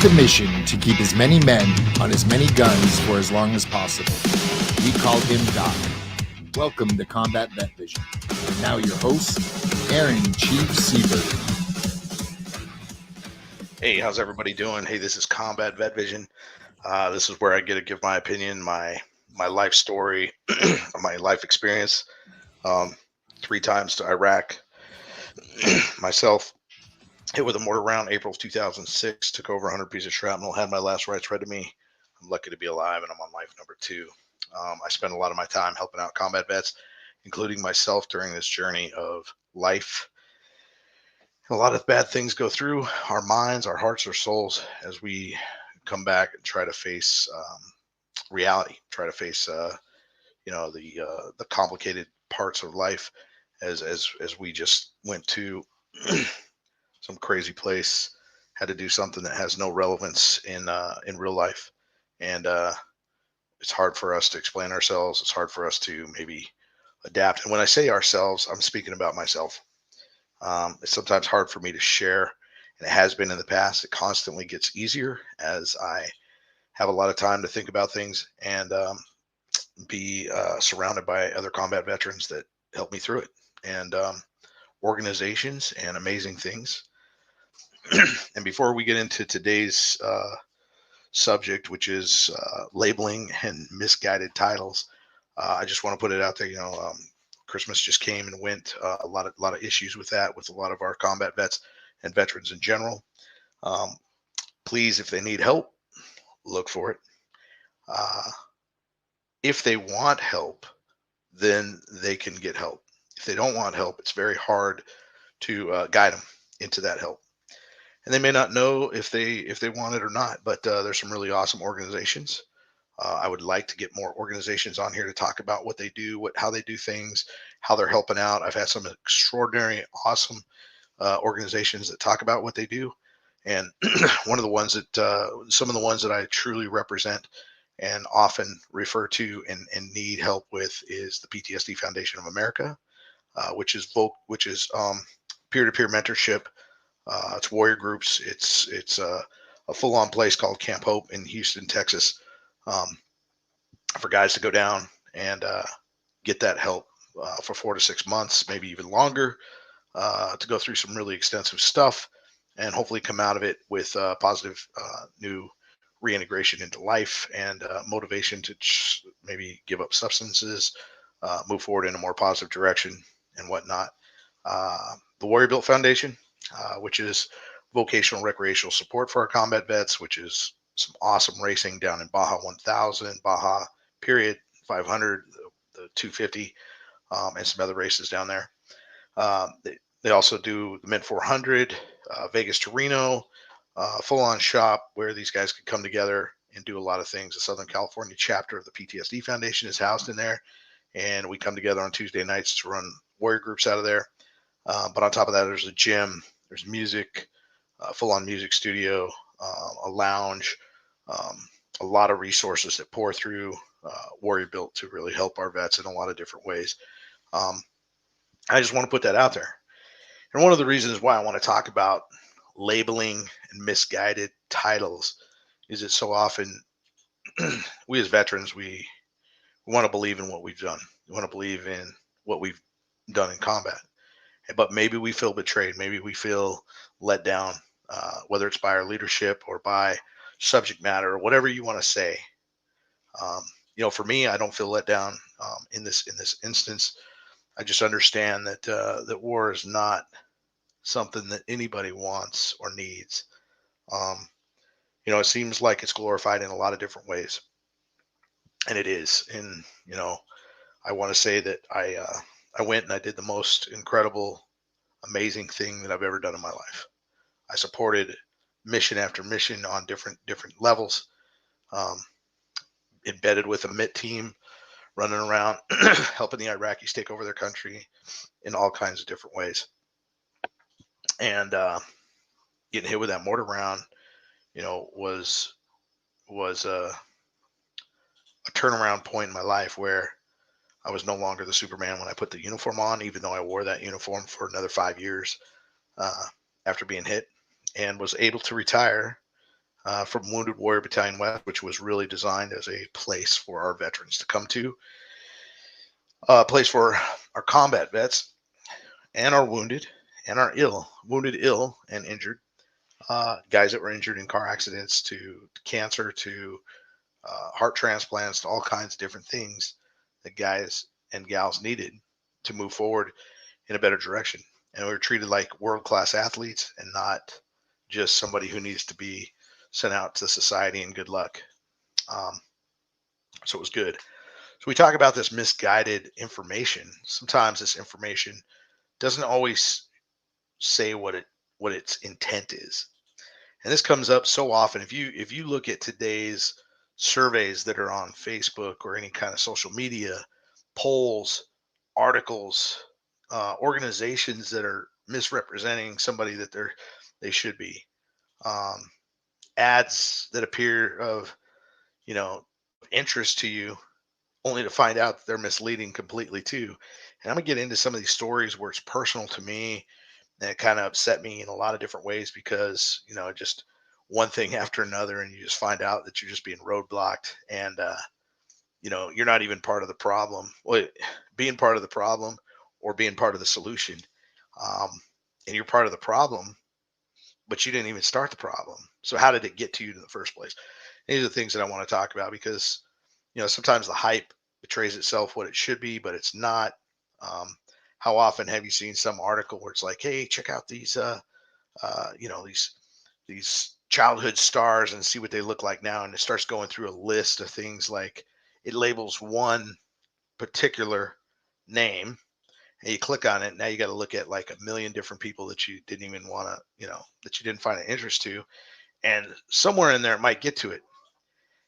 the mission to keep as many men on as many guns for as long as possible. We called him Doc. Welcome to Combat Vet Vision. And now your host, Aaron Chief Seabird. Hey, how's everybody doing? Hey, this is Combat Vet Vision. This is where I get to give my opinion, my life story, my life experience. 3 times to Iraq. Myself hit with a mortar round April of 2006, took over 100 pieces of shrapnel, had my last rites read to me. I'm lucky to be alive, and I'm on life number 2. I spend a lot of my time helping out combat vets, including myself during this journey of life. A lot of bad things go through our minds, our hearts, our souls as we come back and try to face reality, try to face the complicated parts of life as we just went to some crazy place, had to do something that has no relevance in real life, and it's hard for us to explain ourselves. It's hard for us to maybe adapt. And when I say ourselves, I'm speaking about myself. It's sometimes hard for me to share, and it has been in the past. It constantly gets easier as I have a lot of time to think about things and be surrounded by other combat veterans that help me through it, and organizations and amazing things. And before we get into today's subject, which is labeling and misguided titles, I just want to put it out there. Christmas just came and went. A lot of issues with that, with a lot of our combat vets and veterans in general. Please, if they need help, look for it. If they want help, then they can get help. If they don't want help, it's very hard to guide them into that help. And they may not know if they want it or not. But there's some really awesome organizations. I would like to get more organizations on here to talk about what they do, how they do things, how they're helping out. I've had some extraordinary, awesome organizations that talk about what they do. And some of the ones that I truly represent and often refer to and need help with is the PTSD Foundation of America, which is peer-to-peer mentorship. It's warrior groups. It's a full-on place called Camp Hope in Houston, Texas, for guys to go down and get that help for 4 to 6 months, maybe even longer, to go through some really extensive stuff and hopefully come out of it with positive new reintegration into life and motivation to maybe give up substances, move forward in a more positive direction and whatnot. The Warrior Built Foundation, which is vocational recreational support for our combat vets, which is some awesome racing down in Baja 1000, Baja period 500, the 250, and some other races down there. They also do the Mint 400, Vegas to Reno, full-on shop where these guys can come together and do a lot of things. The Southern California chapter of the PTSD Foundation is housed in there, and we come together on Tuesday nights to run warrior groups out of there. But on top of that, there's a gym, there's music, full-on music studio, a lounge, a lot of resources that pour through Warrior Built to really help our vets in a lot of different ways. I just want to put that out there. And one of the reasons why I want to talk about labeling and misguided titles is that so often we as veterans, we want to believe in what we've done. We want to believe in what we've done in combat. But maybe we feel betrayed. Maybe we feel let down, whether it's by our leadership or by subject matter or whatever you want to say. For me, I don't feel let down in this instance. I just understand that that war is not something that anybody wants or needs. It seems like it's glorified in a lot of different ways, and it is. And I want to say that I went and I did the most incredible, amazing thing that I've ever done in my life. I supported mission after mission on different levels, embedded with a MIT team, running around helping the Iraqis take over their country in all kinds of different ways. And getting hit with that mortar round, was a turnaround point in my life where I was no longer the Superman when I put the uniform on, even though I wore that uniform for another 5 years after being hit, and was able to retire from Wounded Warrior Battalion West, which was really designed as a place for our veterans to come to, a place for our combat vets and our wounded and our wounded, ill, and injured guys that were injured in car accidents, to cancer, to heart transplants, to all kinds of different things that guys and gals needed to move forward in a better direction. And we were treated like world-class athletes and not just somebody who needs to be sent out to society and good luck. Um, so it was good. So we talk about this misguided information. Sometimes this information doesn't always say what its intent is. And this comes up so often. If you look at today's surveys that are on Facebook or any kind of social media, polls, articles, organizations that are misrepresenting somebody that they should be, um, ads that appear of interest to you, only to find out that they're misleading completely too. And I'm gonna get into some of these stories where it's personal to me, and it kind of upset me in a lot of different ways, because just one thing after another, and you just find out that you're just being roadblocked, and you're not even part of the problem. Well, being part of the problem or being part of the solution, um, and you're part of the problem, but you didn't even start the problem. So how did it get to you in the first place? These are the things that I want to talk about, because sometimes the hype betrays itself what it should be, but it's not. Um, how often have you seen some article where it's like, hey, check out these these childhood stars and see what they look like now, and it starts going through a list of things, like it labels one particular name, and you click on it. Now you got to look at like a million different people that you didn't even want to, that you didn't find an interest to, and somewhere in there it might get to it.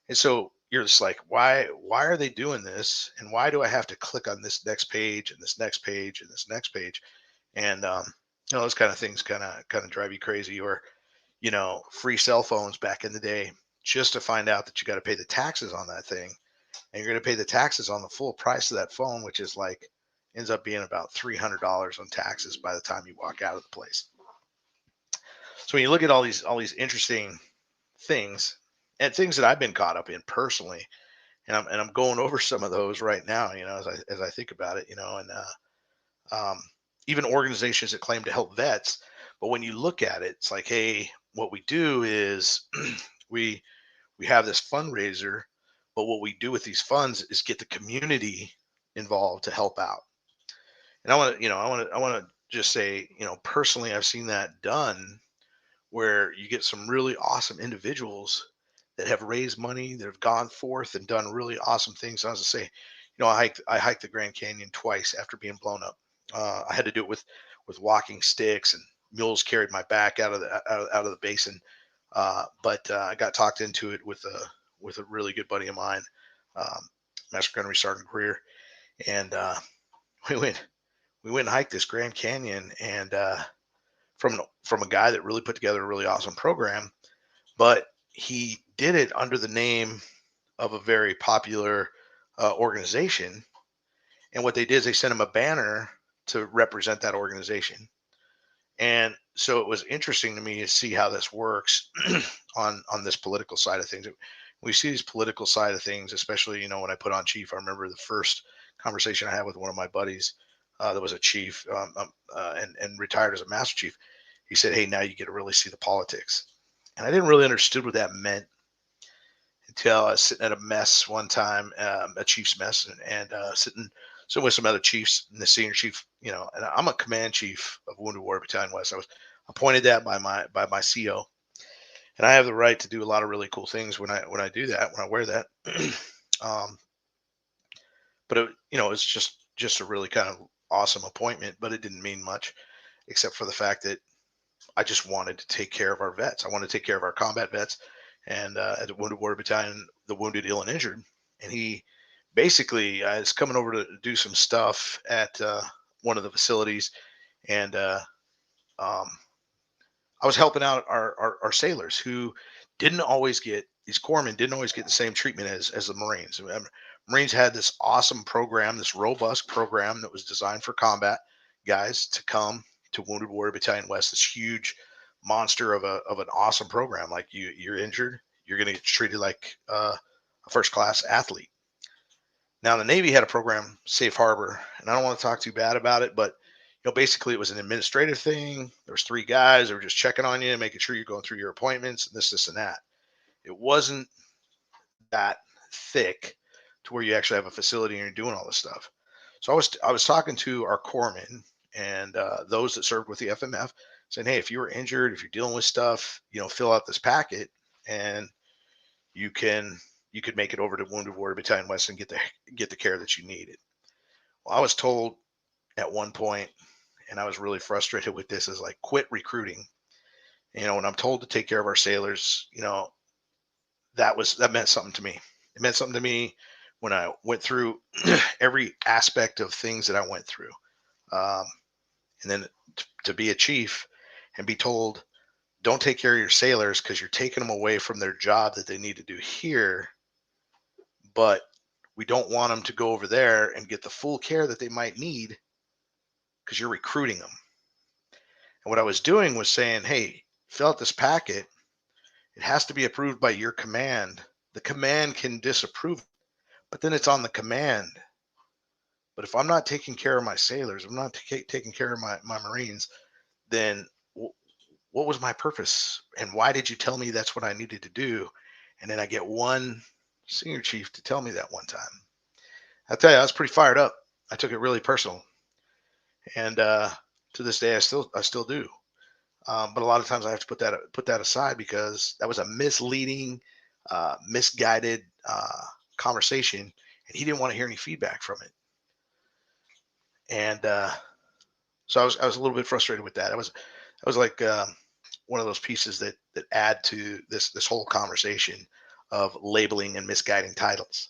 And so you're just like, why are they doing this? And why do I have to click on this next page and this next page and this next page? And those kind of things kind of drive you crazy. Or free cell phones back in the day, just to find out that you got to pay the taxes on that thing, and you're going to pay the taxes on the full price of that phone, which is like ends up being about $300 on taxes by the time you walk out of the place. So when you look at all these interesting things, and things that I've been caught up in personally, and I'm going over some of those right now, as I think about it, and even organizations that claim to help vets. But when you look at it, it's like, hey, what we do is we we have this fundraiser, but what we do with these funds is get the community involved to help out. And I want to just say, personally, I've seen that done, where you get some really awesome individuals that have raised money, that have gone forth and done really awesome things. And as I say, I hiked the Grand Canyon twice after being blown up. I had to do it with walking sticks, and mules carried my back out of the basin. But I got talked into it with a really good buddy of mine, um, Master Gunnery Sergeant Greer, and we went we went and hiked this Grand Canyon, and from a guy that really put together a really awesome program, but he did it under the name of a very popular organization. And what they did is they sent him a banner to represent that organization. And so it was interesting to me to see how this works on this political side of things. We see these political side of things, especially when I put on chief. I remember the first conversation I had with one of my buddies that was a chief, and retired as a master chief. He said, "Hey, now you get to really see the politics." And I didn't really understand what that meant until I was sitting at a mess one time, a chief's mess, and sitting with some other chiefs and the senior chief. And I'm a command chief of Wounded Warrior Battalion West. I was appointed that by my CO, and I have the right to do a lot of really cool things when I do that, when I wear that. um, but it's just a really kind of awesome appointment, but it didn't mean much, except for the fact that I just wanted to take care of our vets. I wanted to take care of our combat vets, and at the Wounded Warrior Battalion, the wounded, ill, and injured. And he basically is coming over to do some stuff at one of the facilities, and um, I was helping out our sailors, who didn't always get these corpsmen didn't always get the same treatment as the Marines. Marines had this awesome program, this robust program that was designed for combat guys to come to Wounded Warrior Battalion West, this huge monster of an awesome program. Like you're injured, you're going to get treated like a first class athlete. Now the Navy had a program, Safe Harbor, and I don't want to talk too bad about it, but basically it was an administrative thing. There was three guys that were just checking on you, making sure you're going through your appointments and this, and that. It wasn't that thick to where you actually have a facility and you're doing all this stuff. So I was talking to our corpsmen and those that served with the FMF, saying, hey, if you were injured, if you're dealing with stuff, fill out this packet and you could make it over to Wounded Warrior Battalion West and get the care that you needed. Well, I was told at one point, and I was really frustrated with this, is like, quit recruiting. When I'm told to take care of our sailors, that meant something to me. It meant something to me when I went through every aspect of things that I went through. And then to be a chief and be told, don't take care of your sailors because you're taking them away from their job that they need to do here, but we don't want them to go over there and get the full care that they might need because you're recruiting them. And what I was doing was saying, hey, fill out this packet. It has to be approved by your command. The command can disapprove, but then it's on the command. But if I'm not taking care of my sailors, I'm not taking care of my Marines, then what was my purpose? And why did you tell me that's what I needed to do? And then I get one senior chief to tell me that one time. I tell you, I was pretty fired up. I took it really personal. And to this day, I still do. But a lot of times I have to put that aside because that was a misleading, misguided conversation, and he didn't want to hear any feedback from it. And so I was a little bit frustrated with that. I was like one of those pieces that add to this whole conversation of labeling and misguiding titles.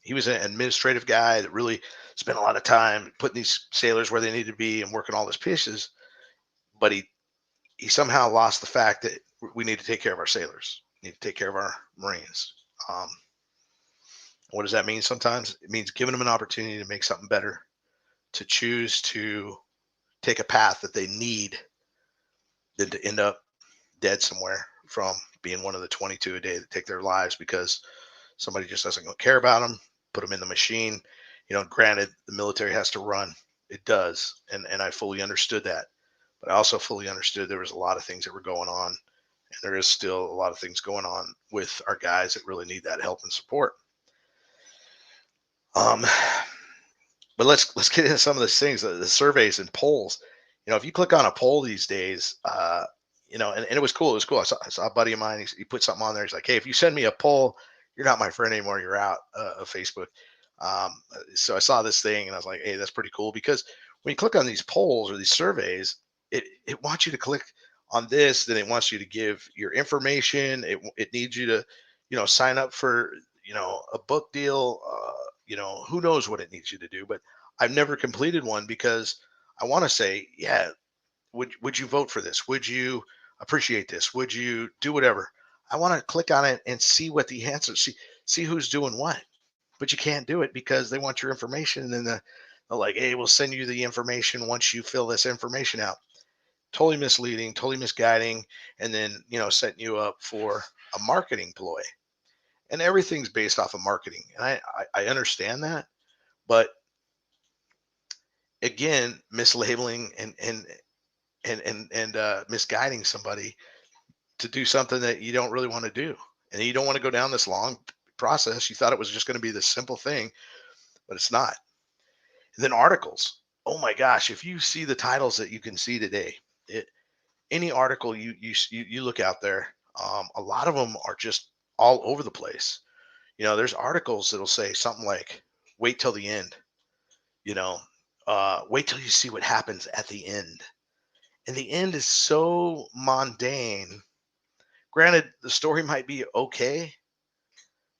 He was an administrative guy that really spent a lot of time putting these sailors where they needed to be and working all his pieces, but he somehow lost the fact that we need to take care of our sailors, need to take care of our Marines. What does that mean? Sometimes it means giving them an opportunity to make something better, to choose to take a path that they need than to end up dead somewhere from being one of the 22 a day that take their lives because somebody just doesn't care about them, put them in the machine. Granted, the military has to run. It does. And I fully understood that. But I also fully understood there was a lot of things that were going on. And there is still a lot of things going on with our guys that really need that help and support. But let's get into some of these things, the surveys and polls. If you click on a poll these days, and it was cool. It was cool. I saw a buddy of mine. He put something on there. He's like, hey, if you send me a poll, you're not my friend anymore. You're out of Facebook. So I saw this thing and I was like, hey, that's pretty cool, because when you click on these polls or these surveys, it wants you to click on this, then it wants you to give your information. It needs you to, sign up for, a book deal. Who knows what it needs you to do, but I've never completed one because I want to say, yeah, would you vote for this? Would you appreciate this? Would you do whatever? I want to click on it and see what the answers, see who's doing what, but you can't do it because they want your information. And then they're like, hey, we'll send you the information once you fill this information out. Totally misleading, totally misguiding, and then setting you up for a marketing ploy. And everything's based off of marketing, and I understand that, but again, mislabeling and misguiding somebody to do something that you don't really want to do, and you don't want to go down this long process. You thought it was just going to be this simple thing, but it's not. And then articles. Oh my gosh, if you see the titles that you can see today, any article you look out there, a lot of them are just all over the place. There's articles that'll say something like, wait till the end, wait till you see what happens at the end. And the end is so mundane. Granted, the story might be okay,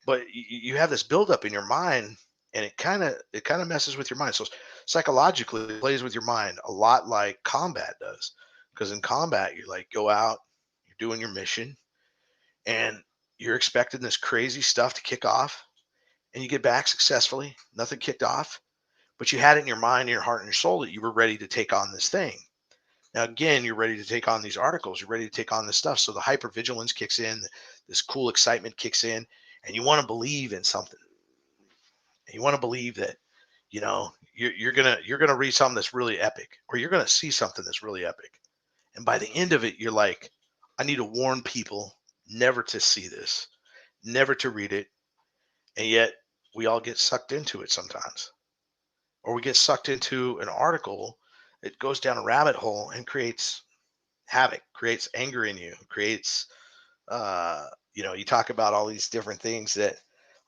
but you have this buildup in your mind, and it kind of messes with your mind. So psychologically, it plays with your mind a lot like combat does. Because in combat, you like go out, you're doing your mission, and you're expecting this crazy stuff to kick off, and you get back successfully, nothing kicked off, but you had it in your mind, your heart, and your soul that you were ready to take on this thing. Now, again, you're ready to take on these articles. You're ready to take on this stuff. So the hypervigilance kicks in, this cool excitement kicks in, and you want to believe in something. You want to believe that, you're gonna read something that's really epic, or you're gonna see something that's really epic. And by the end of it, you're like, I need to warn people never to see this, never to read it. And yet we all get sucked into it sometimes, or we get sucked into an article. It goes down a rabbit hole and creates havoc, creates anger in you, creates, you talk about all these different things that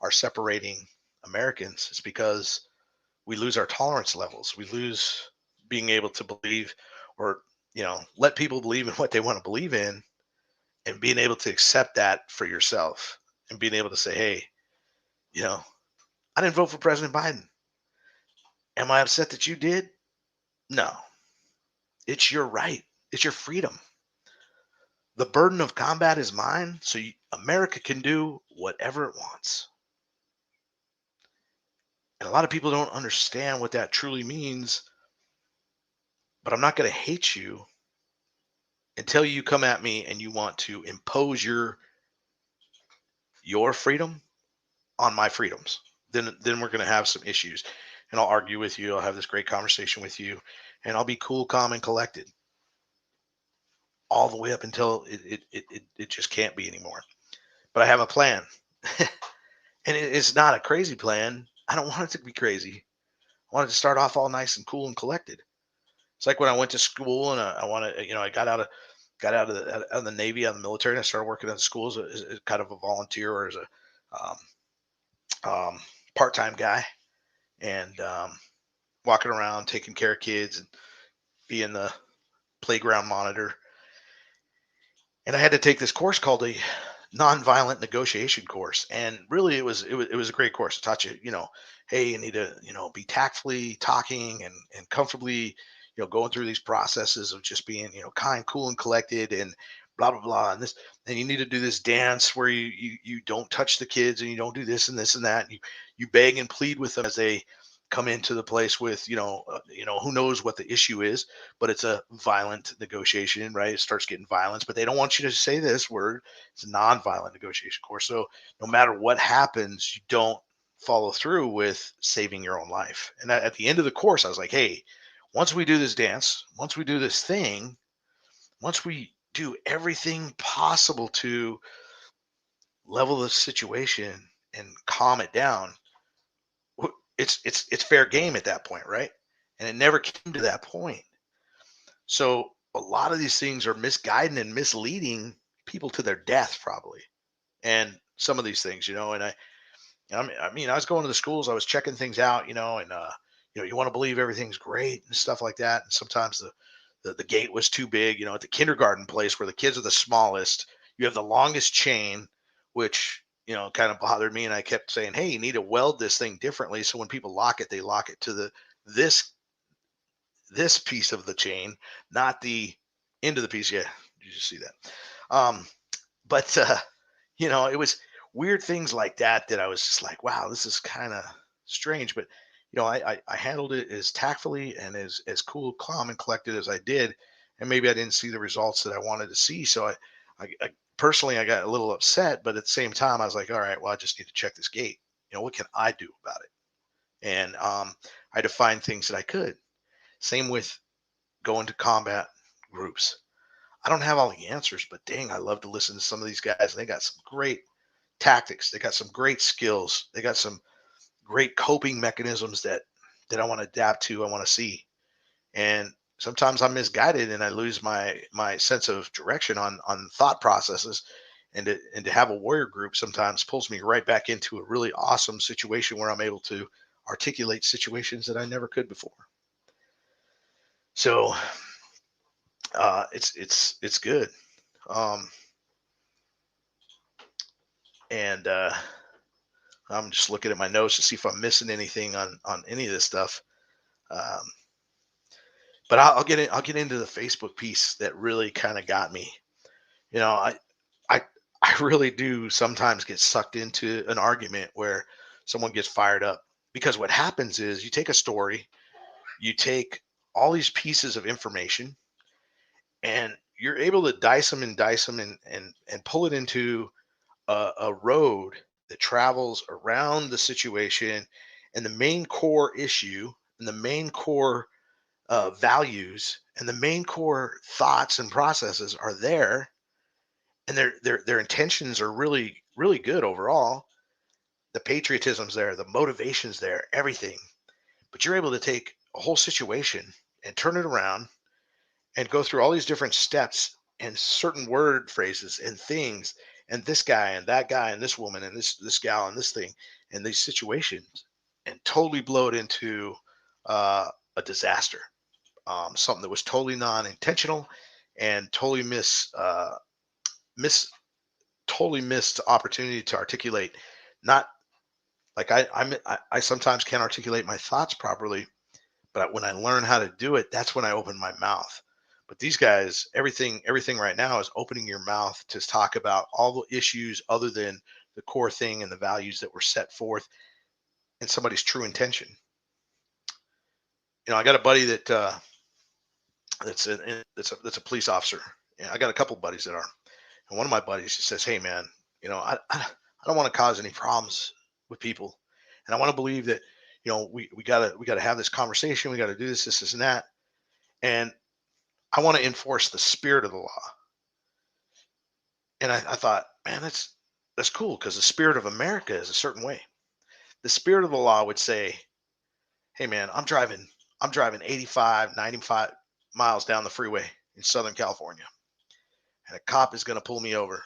are separating Americans. It's because we lose our tolerance levels. We lose being able to believe, or, let people believe in what they want to believe in, and being able to accept that for yourself, and being able to say, hey, you know, I didn't vote for President Biden. Am I upset that you did? No, it's your right. It's your freedom. The burden of combat is mine, so America can do whatever it wants. And a lot of people don't understand what that truly means, but I'm not going to hate you until you come at me and you want to impose your freedom on my freedoms. Then we're going to have some issues, and I'll argue with you. I'll have this great conversation with you, and I'll be cool, calm, and collected all the way up until it just can't be anymore. But I have a plan. And it's not a crazy plan. I don't want it to be crazy. I want it to start off all nice and cool and collected. It's like when I went to school, and I want to, I got out of the Navy, out of the military, and I started working at the schools as kind of a volunteer, or as a um, part-time guy, and walking around taking care of kids and being the playground monitor. And I had to take this course called a nonviolent negotiation course, and really it was a great course. It taught you, hey, you need to, be tactfully talking, and comfortably, going through these processes of just being, kind, cool, and collected, and blah blah blah, and this, and you need to do this dance where you don't touch the kids, and you don't do this and this and that, and you beg and plead with them as they come into the place with, who knows what the issue is, but it's a violent negotiation, right? It starts getting violence, but they don't want you to say this word. It's a non-violent negotiation course. So no matter what happens, you don't follow through with saving your own life. And at the end of the course, I was like, hey, once we do this dance, once we do this thing, once we do everything possible to level the situation and calm it down, it's fair game at that point, right? And it never came to that point. So a lot of these things are misguiding and misleading people to their death, probably. And some of these things, and I was going to the schools, I was checking things out, and you want to believe everything's great and stuff like that. And sometimes the gate was too big, at the kindergarten place where the kids are the smallest. You have the longest chain, which, kind of bothered me. And I kept saying, hey, you need to weld this thing differently, so when people lock it, they lock it to this this piece of the chain, not the end of the piece. Yeah, you just see that. But it was weird things like that I was just like, wow, this is kind of strange. But I handled it as tactfully and as cool, calm, and collected as I did. And maybe I didn't see the results that I wanted to see. So I personally, I got a little upset, but at the same time, I was like, all right, well, I just need to check this gate. What can I do about it? And I had to find things that I could. Same with going to combat groups. I don't have all the answers, but dang, I love to listen to some of these guys. They got some great tactics. They got some great skills. They got some great coping mechanisms that I want to adapt to. I want to see. And sometimes I'm misguided and I lose my sense of direction on thought processes. And to have a warrior group sometimes pulls me right back into a really awesome situation where I'm able to articulate situations that I never could before. So it's good. Um, and I'm just looking at my notes to see if I'm missing anything on any of this stuff. Um, but I'll get into the Facebook piece that really kind of got me. You know, I I really do sometimes get sucked into an argument where someone gets fired up, because what happens is you take a story, you take all these pieces of information, and you're able to dice them and pull it into a road that travels around the situation and the main core issue and the main core values and the main core thoughts and processes are there, and their intentions are really good overall. The patriotism's there, the motivation's there, everything. But you're able to take a whole situation and turn it around and go through all these different steps and certain word phrases and things and this guy and that guy and this woman and this gal and this thing and these situations and totally blow it into a disaster, something that was totally non-intentional and totally miss totally missed opportunity to articulate. Not like I sometimes can't articulate my thoughts properly, but when I learn how to do it, that's when I open my mouth. But these guys, everything right now is opening your mouth to talk about all the issues other than the core thing and the values that were set forth and somebody's true intention. I got a buddy that's a police officer. And I got a couple buddies that are. And one of my buddies just says, "Hey man, I don't want to cause any problems with people, and I want to believe that we gotta have this conversation. We got to do this, and that, and I want to enforce the spirit of the law." And I thought, man, that's cool because the spirit of America is a certain way. The spirit of the law would say, "Hey man, I'm driving 85, 95 miles down the freeway in Southern California, and a cop is going to pull me over."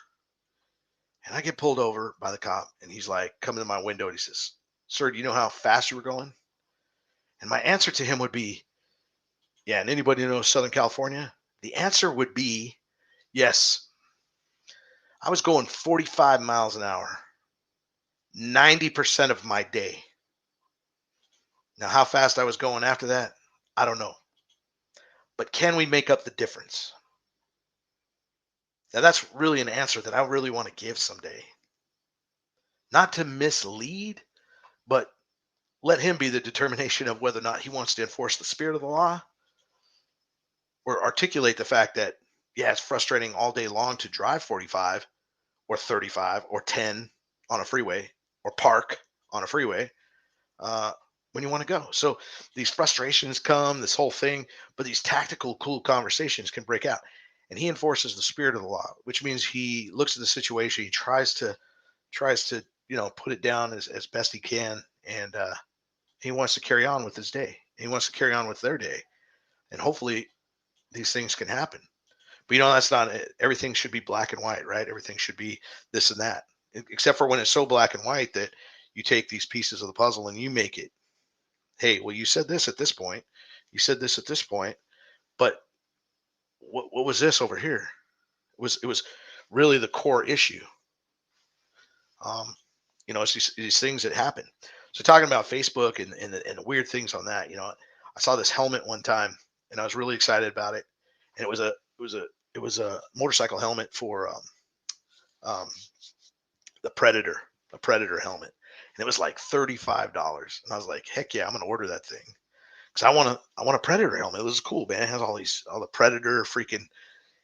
And I get pulled over by the cop, and he's like, coming to my window, and he says, "Sir, do you know how fast you were going?" And my answer to him would be, "Yeah, and anybody who knows Southern California?" The answer would be, "Yes, I was going 45 miles an hour, 90% of my day." Now, how fast I was going after that, I don't know. But can we make up the difference? Now, that's really an answer that I really want to give someday. Not to mislead, but let him be the determination of whether or not he wants to enforce the spirit of the law or articulate the fact that, yeah, it's frustrating all day long to drive 45 or 35 or 10 on a freeway or park on a freeway uh, when you want to go. So these frustrations come, this whole thing, but these tactical, cool conversations can break out. And he enforces the spirit of the law, which means he looks at the situation, he tries to put it down as best he can, and he wants to carry on with his day. He wants to carry on with their day, and hopefully these things can happen. But that's not it. Everything should be black and white, right? Everything should be this and that, except for when it's so black and white that you take these pieces of the puzzle and you make it. Hey, well, you said this at this point. You said this at this point, but what was this over here? It was really the core issue. Um, it's these things that happen. So talking about Facebook and the weird things on that, I saw this helmet one time and I was really excited about it. And it was a motorcycle helmet for um, the Predator, a Predator helmet, and it was like $35. And I was like, heck yeah, I'm gonna order that thing because I want a Predator helmet. It was cool, man. It has all the Predator freaking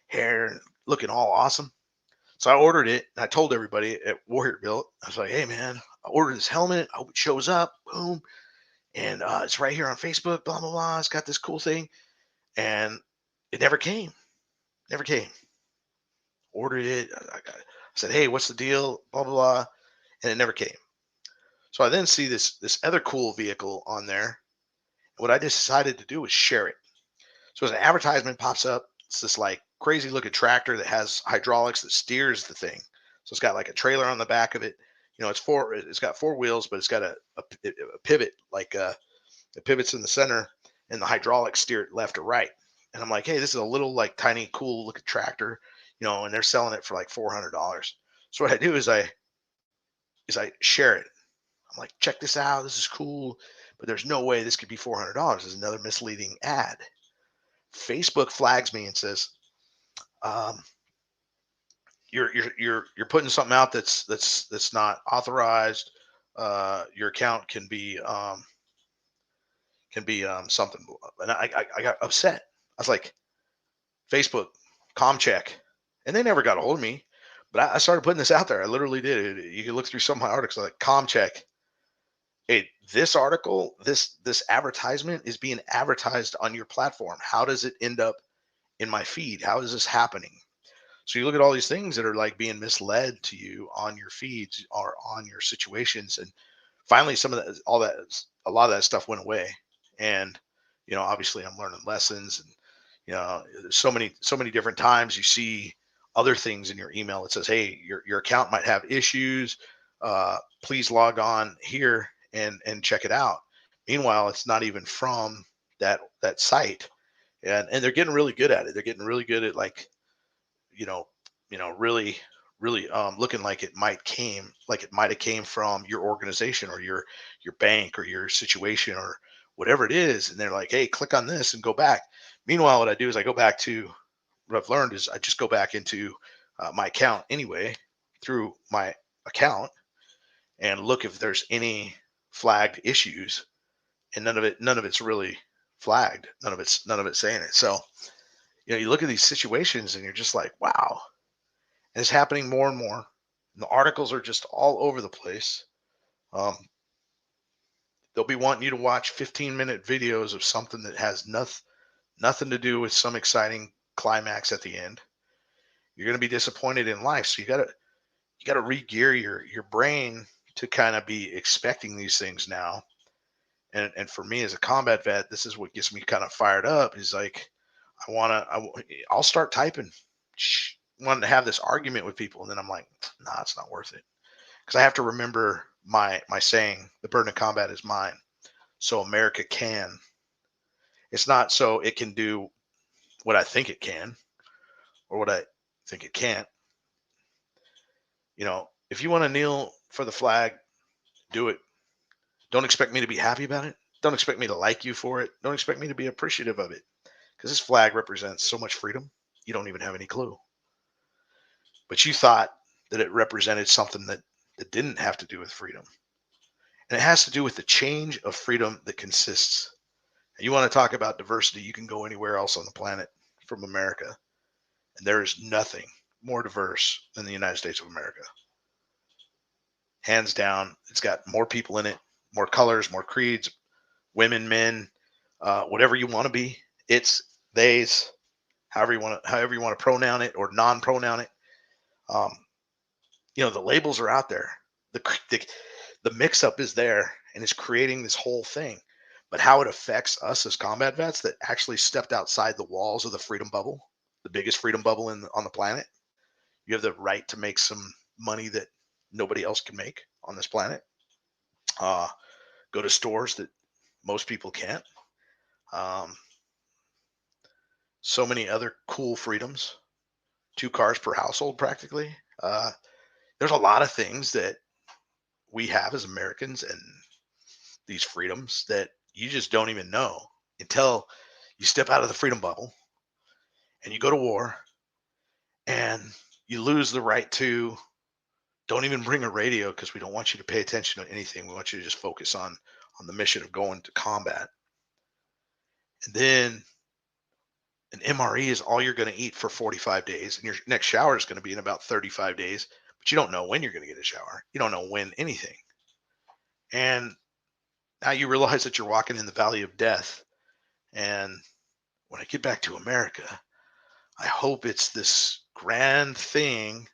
hair and looking all awesome. So I ordered it and I told everybody at Warrior Built, I was like, hey man, I ordered this helmet. I hope it shows up. Boom. And it's right here on Facebook, blah, blah, blah. It's got this cool thing. And it never came. Never came. Ordered it. I said, hey, what's the deal? Blah, blah, blah. And it never came. So I then see this other cool vehicle on there. What I decided to do was share it. So as an advertisement pops up, it's this like crazy looking tractor that has hydraulics that steers the thing. So it's got like a trailer on the back of it. It's got four wheels, but it's got a pivot, like it pivots in the center, and the hydraulics steer it left or right. And I'm like, hey, this is a little like tiny, cool looking tractor, and they're selling it for like $400. So what I do is I share it. I'm like, check this out. This is cool, but there's no way this could be $400. There's another misleading ad. Facebook flags me and says, um, you're putting something out that's not authorized. Your account can be something, and I got upset. I was like, Facebook, com check. And they never got a hold of me. But I started putting this out there. I literally did. You can look through some of my articles like com check. Hey, this article, this advertisement is being advertised on your platform. How does it end up in my feed? How is this happening? So you look at all these things that are like being misled to you on your feeds or on your situations. And finally, some of that, all that, a lot of that stuff went away. And, obviously I'm learning lessons, and, there's so many different times you see other things in your email that says, hey, your account might have issues. Please log on here and check it out. Meanwhile, it's not even from that site. And they're getting really good at it. They're getting really good at like, you know, really, really looking like it might have came from your organization or your bank or your situation or whatever it is. And they're like, hey, click on this and go back. Meanwhile, what I do is I go back to what I've learned is I just go back into my account anyway through my account and look if there's any flagged issues, and none of it's really flagged. None of it's saying it. So, you look at these situations and you're just like, wow, and it's happening more and more. And the articles are just all over the place. Um, they'll be wanting you to watch 15-minute videos of something that has nothing to do with some exciting climax at the end. You're going to be disappointed in life. So you got to re-gear your brain to kind of be expecting these things now. And for me as a combat vet, this is what gets me kind of fired up. Is like I'll start typing, wanting to have this argument with people, and then I'm like, nah, it's not worth it, because I have to remember my saying: the burden of combat is mine, so America can. It's not so it can do what I think it can or what I think it can't. If you want to kneel for the flag, do it. Don't expect me to be happy about it. Don't expect me to like you for it. Don't expect me to be appreciative of it, because this flag represents so much freedom. You don't even have any clue. But you thought that it represented something that didn't have to do with freedom. And it has to do with the change of freedom that consists. And you want to talk about diversity, you can go anywhere else on the planet from America, and there is nothing more diverse than the United States of America. Hands down, it's got more people in it, more colors, more creeds, women, men, whatever you want to be. It's theys, however you want to pronoun it or non-pronoun it. Um, the labels are out there. The mix up is there, and it's creating this whole thing. But how it affects us as combat vets that actually stepped outside the walls of the freedom bubble, the biggest freedom bubble on the planet. You have the right to make some money that nobody else can make on this planet. Go to stores that most people can't. Um, so many other cool freedoms. 2 cars per household, practically. There's a lot of things that we have as Americans and these freedoms that you just don't even know until you step out of the freedom bubble and you go to war and you lose the right to don't even bring a radio, because we don't want you to pay attention to anything. We want you to just focus on the mission of going to combat. And then an MRE is all you're going to eat for 45 days, and your next shower is going to be in about 35 days, but you don't know when you're going to get a shower. You don't know when anything. And now you realize that you're walking in the valley of death. And when I get back to America, I hope it's this grand thing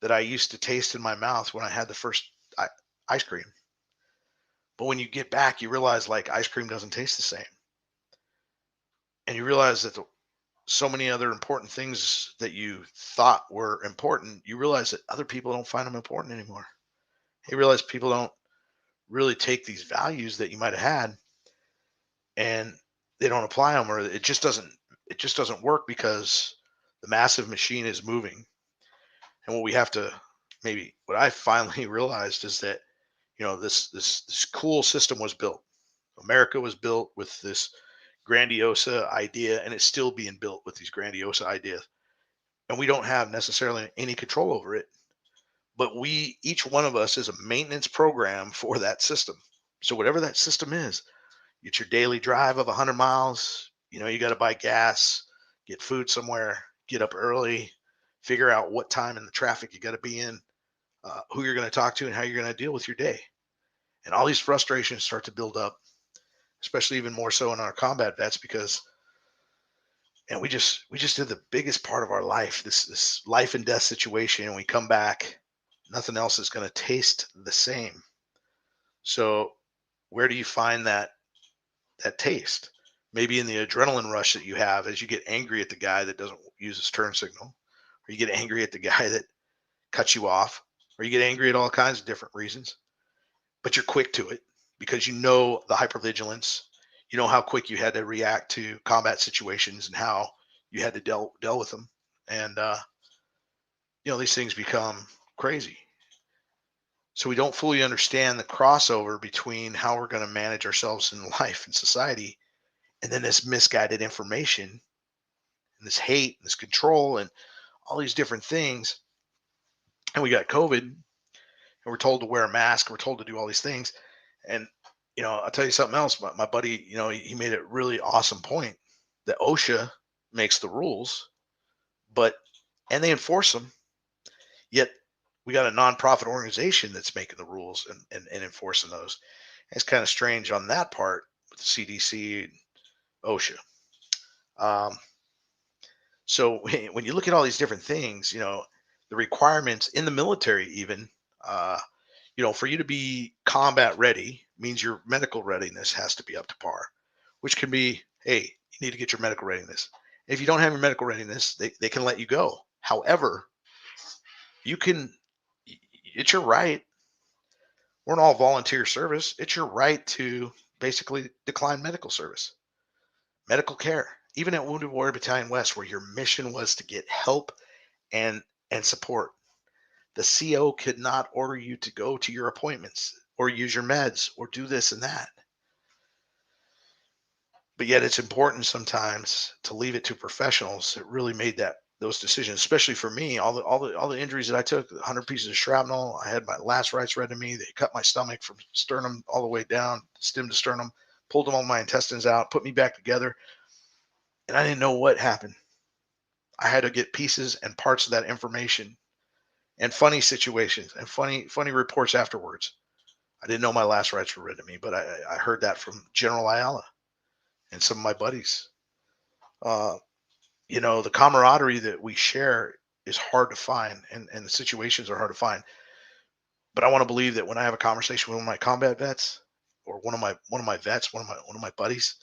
that I used to taste in my mouth when I had the first ice cream. But when you get back, you realize like ice cream doesn't taste the same. And you realize that so many other important things that you thought were important, you realize that other people don't find them important anymore. You realize people don't really take these values that you might have had, and they don't apply them, or it just doesn't work, because the massive machine is moving. And what I finally realized is that this cool system was built. America was built with this grandiose idea, and it's still being built with these grandiose ideas, and we don't have necessarily any control over it. But each one of us is a maintenance program for that system. So whatever that system is, it's your daily drive of 100 miles. You got to buy gas, get food somewhere, get up early, figure out what time in the traffic you got to be in, who you're going to talk to, and how you're going to deal with your day. And all these frustrations start to build up, especially even more so in our combat vets, because and we just did the biggest part of our life, this life and death situation, and we come back, nothing else is going to taste the same. So where do you find that taste? Maybe in the adrenaline rush that you have as you get angry at the guy that doesn't use his turn signal, or you get angry at the guy that cuts you off, or you get angry at all kinds of different reasons, but you're quick to it because you know the hypervigilance, you know how quick you had to react to combat situations and how you had to deal with them, and these things become crazy. So we don't fully understand the crossover between how we're going to manage ourselves in life and society, and then this misguided information and this hate and this control and all these different things. And we got COVID, and we're told to wear a mask, and we're told to do all these things. And I'll tell you something else. My buddy, he made a really awesome point that OSHA makes the rules, but and they enforce them. Yet we got a nonprofit organization that's making the rules and enforcing those. And it's kind of strange on that part with the CDC and OSHA. Um, so when you look at all these different things, the requirements in the military, even, uh, for you to be combat ready means your medical readiness has to be up to par, which can be, hey, you need to get your medical readiness. If you don't have your medical readiness, they can let you go. However, you can, it's your right. We're an all volunteer service. It's your right to basically decline medical service, medical care, even at Wounded Warrior Battalion West, where your mission was to get help and support. The CO could not order you to go to your appointments or use your meds or do this and that. But yet it's important sometimes to leave it to professionals that really made those decisions, especially for me. All the injuries that I took, 100 pieces of shrapnel, I had my lacerates read to me. They cut my stomach from sternum all the way down, stem to sternum, pulled all my intestines out, put me back together, and I didn't know what happened. I had to get pieces and parts of that information and funny situations and funny reports afterwards. I didn't know my last rites were read to me, but I heard that from General Ayala and some of my buddies. Uh, the camaraderie that we share is hard to find, and the situations are hard to find. But I want to believe that when I have a conversation with one of my combat vets or one of my vets, one of my buddies,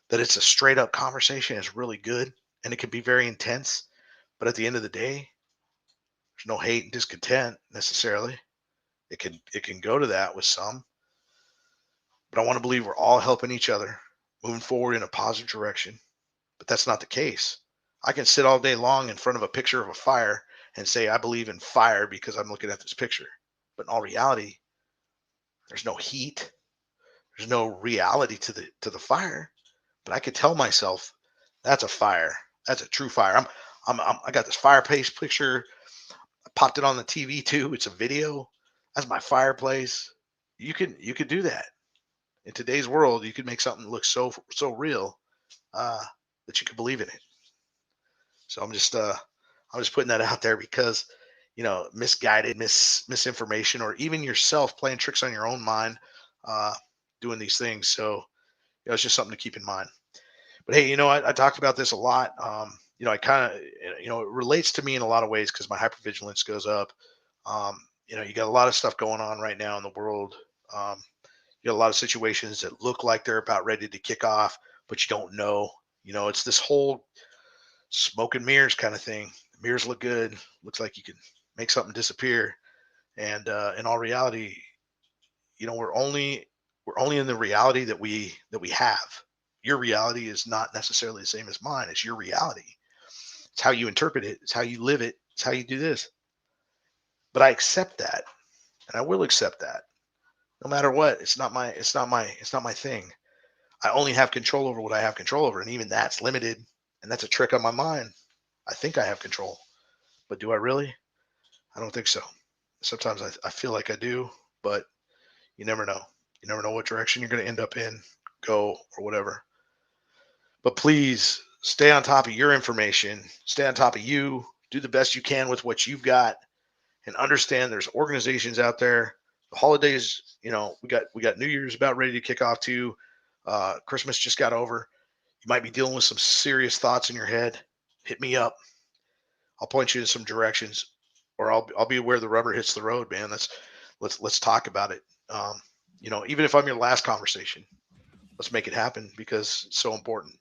that it's a straight up conversation. It's really good, and it can be very intense. But at the end of the day, there's no hate and discontent necessarily. It can go to that with some, but I want to believe we're all helping each other, moving forward in a positive direction. But that's not the case. I can sit all day long in front of a picture of a fire and say I believe in fire because I'm looking at this picture. But in all reality, there's no heat. There's no reality to the fire. But I could tell myself that's a fire. That's a true fire. I got this fireplace picture. I popped it on the TV too. It's a video. That's my fireplace. You could do that in today's world. You could make something look so real uh, that you could believe in it. So I'm just putting that out there because misguided misinformation, or even yourself playing tricks on your own mind, uh, doing these things. So it's just something to keep in mind. But hey, I talked about this a lot. I kind of, it relates to me in a lot of ways because my hypervigilance goes up. You got a lot of stuff going on right now in the world. Um, you got a lot of situations that look like they're about ready to kick off, but you don't know. It's this whole smoke and mirrors kind of thing. The mirrors look good. Looks like you can make something disappear. And in all reality, we're only in the reality that we have. Your reality is not necessarily the same as mine. It's your reality. It's how you interpret it. It's how you live it. It's how you do this. But I accept that, and I will accept that no matter what. It's not my thing. I only have control over what I have control over, and even that's limited. And that's a trick on my mind. I think I have control, but do I really? I don't think so. Sometimes I feel like I do, but you never know. You never know what direction you're going to end up in, go, or whatever. But please stay on top of your information, stay on top of you, do the best you can with what you've got, and understand there's organizations out there. The holidays, we got New Year's about ready to kick off too. Christmas just got over. You might be dealing with some serious thoughts in your head. Hit me up. I'll point you in some directions, or I'll be where the rubber hits the road, man. Let's talk about it. Even if I'm your last conversation, let's make it happen because it's so important.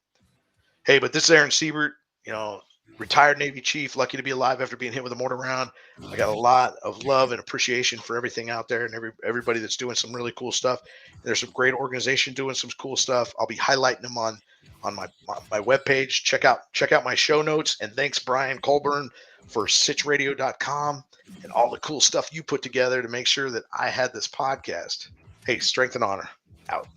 Hey, but this is Aaron Siebert, you know, retired Navy chief, lucky to be alive after being hit with a mortar round. I got a lot of love and appreciation for everything out there and everybody that's doing some really cool stuff. There's some great organization doing some cool stuff. I'll be highlighting them on my webpage. Check out my show notes. And thanks, Brian Colburn, for sitchradio.com and all the cool stuff you put together to make sure that I had this podcast. Hey, strength and honor. Out.